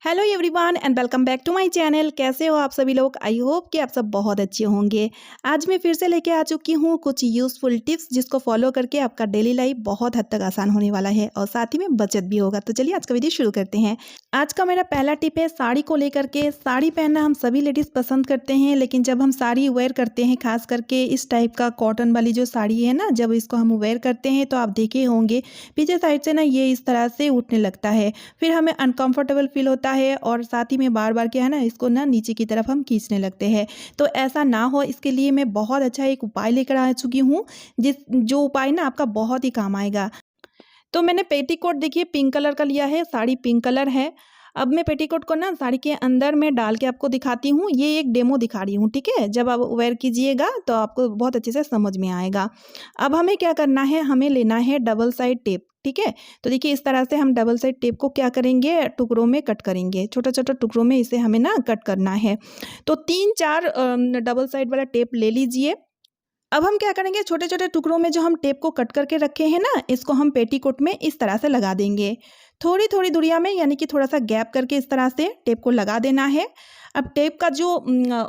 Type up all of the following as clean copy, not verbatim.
Hello everyone and welcome back to my channel. कैसे हो आप सभी लोग? आई होप कि आप सब बहुत अच्छे होंगे। आज मैं फिर से लेके आ चुकी हूँ कुछ यूज़फुल टिप्स जिसको फॉलो करके आपका डेली लाइफ बहुत हद तक आसान होने वाला है और साथ ही में बचत भी होगा। तो चलिए आज का वीडियो शुरू करते हैं। आज का मेरा पहला टिप है साड़ी को लेकर के। साड़ी पहनना हम सभी लेडीज़ पसंद करते हैं, लेकिन जब हम साड़ी वेयर करते हैं, खास करके इस टाइप का कॉटन वाली जो साड़ी है ना, जब इसको हम वेयर करते हैं तो आप देखे होंगे पीछे साइड से ना ये इस तरह से उठने लगता है। फिर हमें अनकंफर्टेबल फील होता है और साथ ही में बार बार क्या है ना, इसको ना नीचे की तरफ हम खींचने लगते हैं। तो ऐसा ना हो इसके लिए मैं बहुत अच्छा एक उपाय लेकर आ चुकी हूँ, जो उपाय ना आपका बहुत ही काम आएगा। तो मैंने पेटीकोट देखिए पिंक कलर का लिया है, साड़ी पिंक कलर है। अब मैं पेटीकोट को ना साड़ी के अंदर में डाल के आपको दिखाती हूँ। ये एक डेमो दिखा रही हूँ, ठीक है। जब आप वेयर कीजिएगा तो आपको बहुत अच्छे से समझ में आएगा। अब हमें क्या करना है, हमें लेना है डबल साइड टेप, ठीक है। तो देखिए इस तरह से हम डबल साइड टेप को क्या करेंगे, टुकड़ों में कट करेंगे, छोटा छोटा टुकड़ों में इसे हमें ना कट करना है। तो 3-4 डबल साइड वाला टेप ले लीजिए। अब हम क्या करेंगे, छोटे छोटे टुकड़ों में जो हम टेप को कट करके रखे हैं ना, इसको हम पेटीकोट में इस तरह से लगा देंगे। थोड़ी थोड़ी दूरिया में, यानी कि थोड़ा सा गैप करके इस तरह से टेप को लगा देना है। अब टेप का जो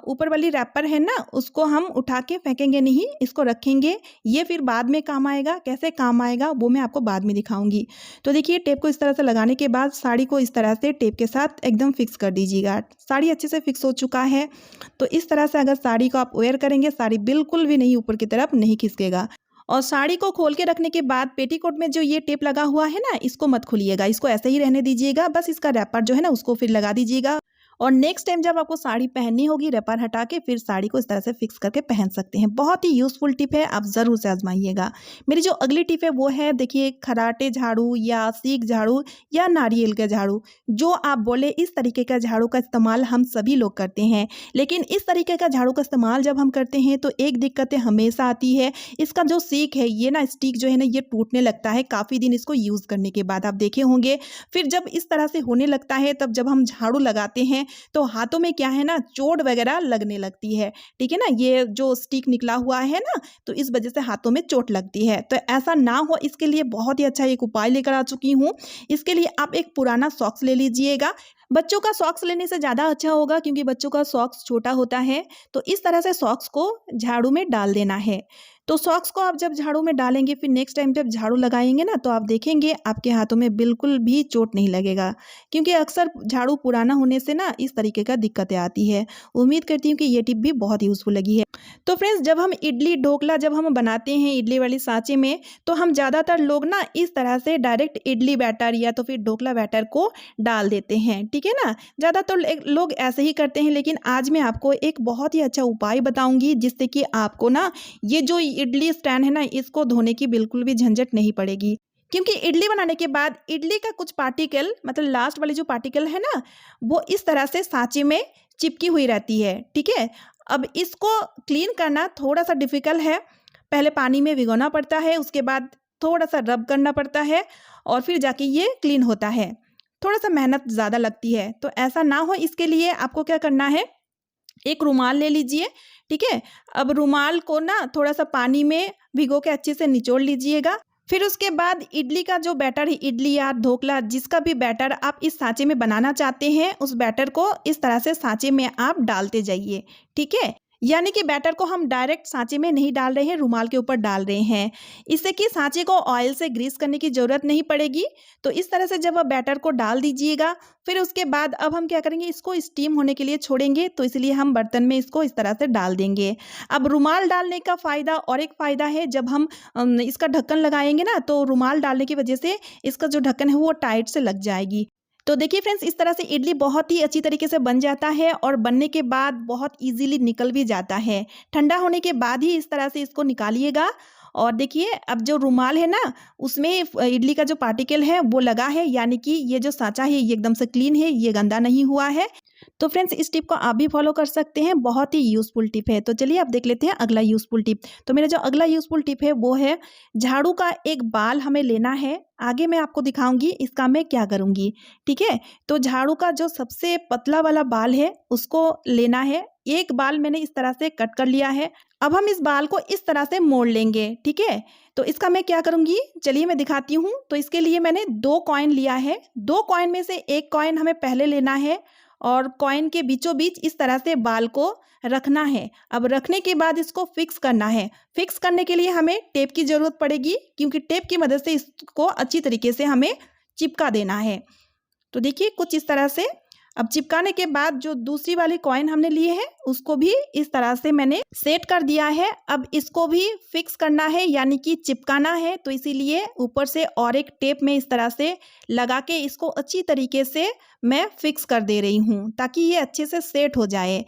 ऊपर वाली रैपर है ना, उसको हम उठा के फेंकेंगे नहीं, इसको रखेंगे। ये फिर बाद में काम आएगा। कैसे काम आएगा वो मैं आपको बाद में दिखाऊंगी। तो देखिए टेप को इस तरह से लगाने के बाद साड़ी को इस तरह से टेप के साथ एकदम फिक्स कर दीजिएगा। साड़ी अच्छे से फिक्स हो चुका है। तो इस तरह से अगर साड़ी को आप वेयर करेंगे, साड़ी बिल्कुल भी नहीं ऊपर की तरफ नहीं खिसकेगा। और साड़ी को खोल के रखने के बाद पेटीकोट में जो ये टेप लगा हुआ है ना, इसको मत खोलिएगा, इसको ऐसे ही रहने दीजिएगा। बस इसका रैपर जो है ना, उसको फिर लगा दीजिएगा। और नेक्स्ट टाइम जब आपको साड़ी पहननी होगी, रैपर हटा के फिर साड़ी को इस तरह से फिक्स करके पहन सकते हैं। बहुत ही यूजफुल टिप है, आप ज़रूर से आजमाइएगा। मेरी जो अगली टिप है वो है, देखिए खराटे झाड़ू या सीक झाड़ू या नारियल का झाड़ू, जो आप बोले इस तरीके का झाड़ू का इस्तेमाल हम सभी लोग करते हैं। लेकिन इस तरीके का झाड़ू का इस्तेमाल जब हम करते हैं तो एक दिक्कतें हमेशा आती है। इसका जो सीक है, ये ना स्टिक जो है ना, ये टूटने लगता है काफ़ी दिन इसको यूज़ करने के बाद, आप देखे होंगे। फिर जब इस तरह से होने लगता है, तब जब हम झाड़ू लगाते हैं तो हाथों में क्या है ना, चोट वगैरह लगने लगती है, ठीक है ना। ये जो स्टिक निकला हुआ है ना, तो इस वजह से हाथों में चोट लगती है। तो ऐसा ना हो इसके लिए बहुत ही अच्छा एक उपाय लेकर आ चुकी हूँ। इसके लिए आप एक पुराना सॉक्स ले लीजिएगा। बच्चों का सॉक्स लेने से ज़्यादा अच्छा होगा, क्योंकि बच्चों का सॉक्स छोटा होता है। तो इस तरह से सॉक्स को झाड़ू में डाल देना है। तो सॉक्स को आप जब झाड़ू में डालेंगे, फिर नेक्स्ट टाइम जब झाड़ू लगाएंगे ना, तो आप देखेंगे आपके हाथों में बिल्कुल भी चोट नहीं लगेगा, क्योंकि अक्सर झाड़ू पुराना होने से ना इस तरीके का दिक्कतें आती है। उम्मीद करती हूँ कि ये टिप भी बहुत यूज़फुल लगी है। तो फ्रेंड्स, जब हम इडली ढोकला जब हम बनाते हैं इडली वाली सांचे में, तो हम ज़्यादातर लोग ना इस तरह से डायरेक्ट इडली बैटर या तो फिर ढोकला बैटर को डाल देते हैं, ठीक है ना। ज़्यादातर लोग ऐसे ही करते हैं, लेकिन आज मैं आपको एक बहुत ही अच्छा उपाय बताऊंगी, जिससे कि आपको ना ये जो इडली स्टैंड है ना, इसको धोने की बिल्कुल भी झंझट नहीं पड़ेगी। क्योंकि इडली बनाने के बाद इडली का कुछ पार्टिकल, मतलब लास्ट वाली जो पार्टिकल है ना, वो इस तरह से सांचे में चिपकी हुई रहती है, ठीक है। अब इसको क्लीन करना थोड़ा सा डिफिकल्ट है। पहले पानी में भिगोना पड़ता है, उसके बाद थोड़ा सा रब करना पड़ता है, और फिर जाके ये क्लीन होता है। थोड़ा सा मेहनत ज़्यादा लगती है। तो ऐसा ना हो इसके लिए आपको क्या करना है, एक रुमाल ले लीजिए, ठीक है। अब रुमाल को ना थोड़ा सा पानी में भिगो के अच्छे से निचोड़ लीजिएगा। फिर उसके बाद इडली का जो बैटर है, इडली या ढोकला जिसका भी बैटर आप इस सांचे में बनाना चाहते हैं, उस बैटर को इस तरह से सांचे में आप डालते जाइए, ठीक है। यानी कि बैटर को हम डायरेक्ट सांचे में नहीं डाल रहे हैं, रुमाल के ऊपर डाल रहे हैं। इससे कि सांचे को ऑयल से ग्रीस करने की ज़रूरत नहीं पड़ेगी। तो इस तरह से जब आप बैटर को डाल दीजिएगा, फिर उसके बाद अब हम क्या करेंगे, इसको स्टीम होने के लिए छोड़ेंगे। तो इसलिए हम बर्तन में इसको इस तरह से डाल देंगे। अब रुमाल डालने का फ़ायदा और एक फ़ायदा है, जब हम इसका ढक्कन लगाएंगे ना, तो रुमाल डालने की वजह से इसका जो ढक्कन है वो टाइट से लग जाएगी। तो देखिए फ्रेंड्स, इस तरह से इडली बहुत ही अच्छी तरीके से बन जाता है, और बनने के बाद बहुत इजीली निकल भी जाता है। ठंडा होने के बाद ही इस तरह से इसको निकालिएगा। और देखिए अब जो रुमाल है ना, उसमें इडली का जो पार्टिकल है वो लगा है, यानी कि ये जो सांचा है ये एकदम से क्लीन है, ये गंदा नहीं हुआ है। तो फ्रेंड्स, इस टिप को आप भी फॉलो कर सकते हैं, बहुत ही यूज़फुल टिप है। तो चलिए आप देख लेते हैं अगला यूज़फुल टिप। तो मेरा जो अगला यूज़फुल टिप है वो है, झाड़ू का एक बाल हमें लेना है। आगे मैं आपको दिखाऊंगी इसका मैं क्या करूंगी, ठीक है। तो झाड़ू का जो सबसे पतला वाला बाल है उसको लेना है। एक बाल मैंने इस तरह से कट कर लिया है। अब हम इस बाल को इस तरह से मोड़ लेंगे, ठीक है। तो इसका मैं क्या करूँगी, चलिए मैं दिखाती हूँ। तो इसके लिए मैंने 2 कॉइन लिया है। 2 कॉइन में से 1 कॉइन हमें पहले लेना है और कॉइन के बीचों बीच इस तरह से बाल को रखना है। अब रखने के बाद इसको फिक्स करना है। फिक्स करने के लिए हमें टेप की ज़रूरत पड़ेगी, क्योंकि टेप की मदद से इसको अच्छी तरीके से हमें चिपका देना है। तो देखिए कुछ इस तरह से। अब चिपकाने के बाद जो दूसरी वाली कॉइन हमने लिए है उसको भी इस तरह से मैंने सेट कर दिया है। अब इसको भी फिक्स करना है, यानी कि चिपकाना है। तो इसीलिए ऊपर से और एक टेप में इस तरह से लगा के इसको अच्छी तरीके से मैं फिक्स कर दे रही हूँ, ताकि ये अच्छे से सेट हो जाए,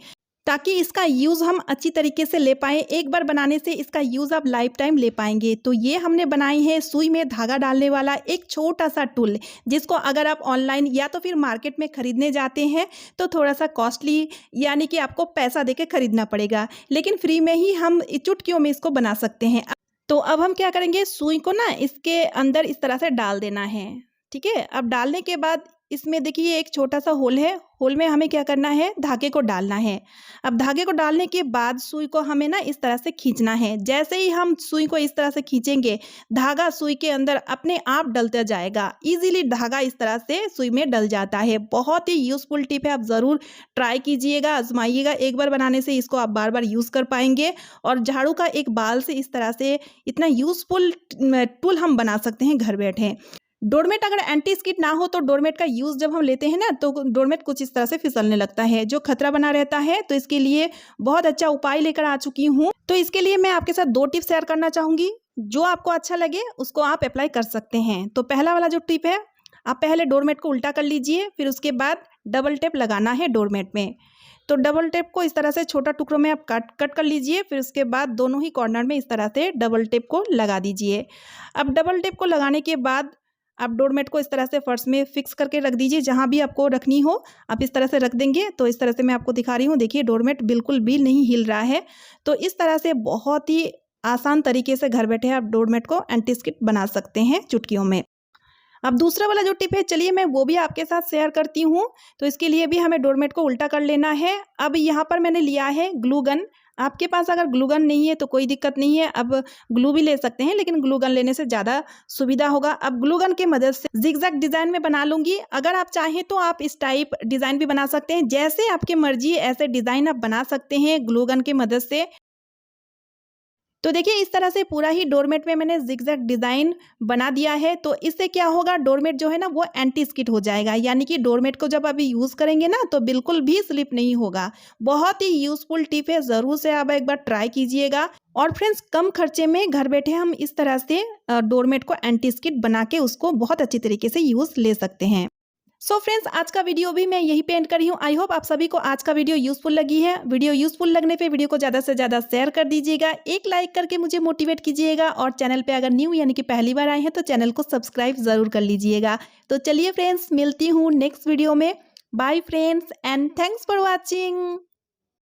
ताकि इसका यूज़ हम अच्छी तरीके से ले पाएँ। एक बार बनाने से इसका यूज़ आप लाइफ टाइम ले पाएंगे। तो ये हमने बनाई है सुई में धागा डालने वाला एक छोटा सा टूल, जिसको अगर आप ऑनलाइन या तो फिर मार्केट में ख़रीदने जाते हैं तो थोड़ा सा कॉस्टली, यानी कि आपको पैसा दे के ख़रीदना पड़ेगा, लेकिन फ्री में ही हम चुटकियों में इसको बना सकते हैं। तो अब हम क्या करेंगे, सुई को ना इसके अंदर इस तरह से डाल देना है, ठीक है। अब डालने के बाद इसमें देखिए एक छोटा सा होल है। होल में हमें क्या करना है, धागे को डालना है। अब धागे को डालने के बाद सुई को हमें ना इस तरह से खींचना है। जैसे ही हम सुई को इस तरह से खींचेंगे, धागा सुई के अंदर अपने आप डलता जाएगा। इजीली धागा इस तरह से सुई में डल जाता है। बहुत ही यूज़फुल टिप है, आप ज़रूर ट्राई कीजिएगा, आजमाइएगा। एक बार बनाने से इसको आप बार बार यूज़ कर पाएंगे। और झाड़ू का एक बाल से इस तरह से इतना यूज़फुल टूल हम बना सकते हैं घर बैठे। डोरमेट अगर एंटी स्किड ना हो तो डोरमेट का यूज़ जब हम लेते हैं ना, तो डोरमेट कुछ इस तरह से फिसलने लगता है, जो खतरा बना रहता है। तो इसके लिए बहुत अच्छा उपाय लेकर आ चुकी हूँ। तो इसके लिए मैं आपके साथ 2 टिप्स शेयर करना चाहूँगी। जो आपको अच्छा लगे उसको आप अप्लाई कर सकते हैं। तो पहला वाला जो टिप है, आप पहले डोरमेट को उल्टा कर लीजिए, फिर उसके बाद डबल टेप लगाना है डोरमेट में। तो डबल टेप को इस तरह से छोटा टुकड़ों में आप कट कर लीजिए। फिर उसके बाद दोनों ही कॉर्नर में इस तरह से डबल टेप को लगा दीजिए। अब डबल टेप को लगाने के बाद आप डोरमेट को इस तरह से फर्श में फिक्स करके रख दीजिए। जहाँ भी आपको रखनी हो आप इस तरह से रख देंगे। तो इस तरह से मैं आपको दिखा रही हूँ, देखिए डोरमेट बिल्कुल भी नहीं हिल रहा है। तो इस तरह से बहुत ही आसान तरीके से घर बैठे आप डोरमेट को एंटी स्किड बना सकते हैं चुटकियों में। अब दूसरा वाला जो टिप है, चलिए मैं वो भी आपके साथ शेयर करती हूँ। तो इसके लिए भी हमें डोरमेट को उल्टा कर लेना है। अब यहाँ पर मैंने लिया है ग्लू गन। आपके पास अगर ग्लू गन नहीं है तो कोई दिक्कत नहीं है, अब ग्लू भी ले सकते हैं, लेकिन ग्लू गन लेने से ज़्यादा सुविधा होगा। अब ग्लू गन की मदद से जिगजैग डिज़ाइन में बना लूँगी। अगर आप चाहें तो आप इस टाइप डिज़ाइन भी बना सकते हैं, जैसे आपकी मर्जी ऐसे डिज़ाइन आप बना सकते हैं ग्लू गन की मदद से। तो देखिए इस तरह से पूरा ही डोरमेट में मैंने जिगजैग डिज़ाइन बना दिया है। तो इससे क्या होगा, डोरमेट जो है ना वो एंटी स्किड हो जाएगा, यानी कि डोरमेट को जब अभी यूज़ करेंगे ना तो बिल्कुल भी स्लिप नहीं होगा। बहुत ही यूज़फुल टिप है, ज़रूर से आप एक बार ट्राई कीजिएगा। और फ्रेंड्स, कम खर्चे में घर बैठे हम इस तरह से डोरमेट को एंटी स्किड बना के उसको बहुत अच्छी तरीके से यूज़ ले सकते हैं। सो फ्रेंड्स, आज का वीडियो भी मैं यही पे एंड कर रही हूँ। आई होप आप सभी को आज का वीडियो यूजफुल लगी है। वीडियो यूजफुल लगने पे वीडियो को ज़्यादा से ज़्यादा शेयर कर दीजिएगा, एक लाइक करके मुझे मोटिवेट कीजिएगा। और चैनल पे अगर न्यू यानी कि पहली बार आए हैं तो चैनल को सब्सक्राइब ज़रूर कर लीजिएगा। तो चलिए फ्रेंड्स, मिलती हूँ नेक्स्ट वीडियो में। Bye friends and thanks for watching.